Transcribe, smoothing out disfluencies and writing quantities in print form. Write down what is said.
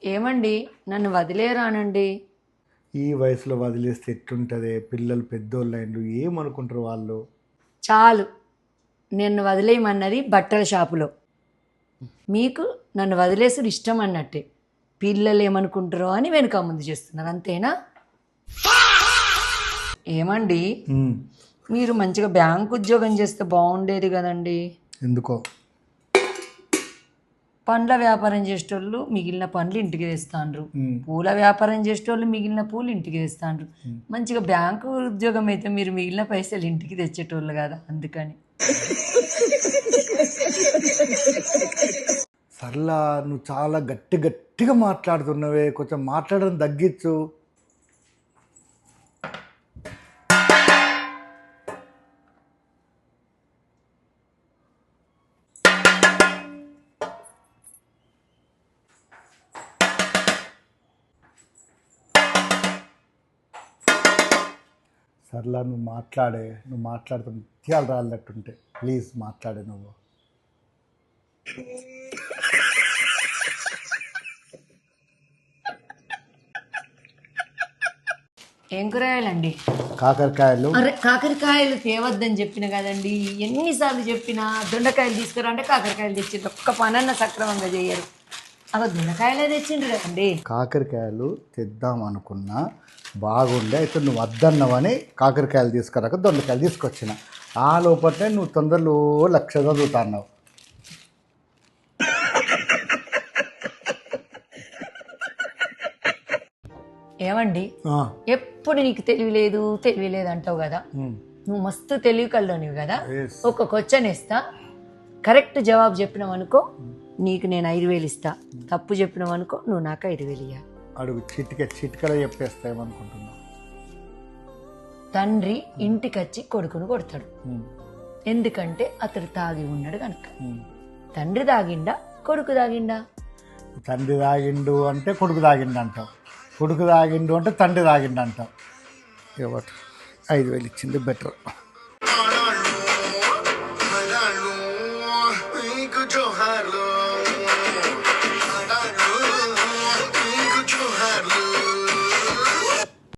ఏమండి నన్ను వదిలేరానండి. ఈ వయసులో వదిలేస్తే ఎట్లుంటుంది? పిల్లలు పెద్దోళ్ళు అయిండ్రు, ఏమనుకుంటారు వాళ్ళు? చాలు, నన్ను వదిలేయమన్నది బట్టల షాపులో, మీకు నన్ను వదిలేసుడు ఇష్టం అన్నట్టే. పిల్లలు ఏమనుకుంటారో అని వెనుక ముందు చేస్తున్నారు, అంతేనా? ఏమండి ఉమ్, మీరు మంచిగా బ్యాంక్ ఉద్యోగం చేస్తే బాగుండేది కదండి. ఎందుకో పండ్ల వ్యాపారం చేసేటోళ్ళు మిగిలిన పండ్లు ఇంటికి తెస్తాండ్రు, ఉమ్, పూల వ్యాపారం చేసేటోళ్ళు మిగిలిన పూలు ఇంటికి తెస్తాండ్రు. మంచిగా బ్యాంకు ఉద్యోగం అయితే మీరు మిగిలిన పైసలు ఇంటికి తెచ్చేటోళ్ళు కదా, అందుకని. సర్లా, నువ్వు చాలా గట్టిగా మాట్లాడుతున్నావే, కొంచెం మాట్లాడడం తగ్గించు. సర్లా, నువ్వు మాట్లాడుతూ ముత్యాలు రాళ్ళట్టుంటే ప్లీజ్ మాట్లాడే నువ్వు. ఏం కూరగాయలండి? కాకరకాయలు. అరే కాకరకాయలు తేవద్దని చెప్పిన కదండి, ఎన్నిసార్లు చెప్పినా. దొండకాయలు తీసుకురా అంటే కాకరకాయలు తెచ్చిండ్రు, ఒక్క పనన్న సక్రమంగా చేయరు. అవ దొండకాయలే తెచ్చిండ్రు కదండి. కాకరకాయలు తెద్దాం అనుకున్నా, బాగుండే. అయితే నువ్వు వద్దన్నావని కాకరకాయలు తీసుకురాక దొండకాయలు తీసుకొచ్చిన. ఆ లోపలనే నువ్వు తొందరలో లక్ష చదువుతున్నావు. ఏమండి ఎప్పుడు నీకు తెలివి లేదు అంటావు కదా. నువ్వు మస్తు తెలివి కల్లోనివి కదా. ఒక క్వశ్చన్ ఇస్తా, కరెక్ట్ జవాబు చెప్పినావు అనుకో నీకు నేను 5,000 ఇస్తా, తప్పు చెప్పినావు అనుకో నువ్వు నాకు 5,000 ఇవ్వాలి. అడుగు. చిటికలో చెప్పేస్తామనుకుంటున్నావు. తండ్రి ఇంటికొచ్చి కొడుకును కొడతాడు, ఎందుకంటే అతడు తాగి ఉన్నాడు కనుక. తండ్రి తాగిండా కొడుకు తాగిండా? తండ్రి తాగిండు అంటే కొడుకు తాగిండు అంటావు, కొడుకు తాగిండు అంటే తండ్రి తాగిండు అంటావు. ఎవరు 5,000 ఇచ్చింది బెటర్. జోహార్లు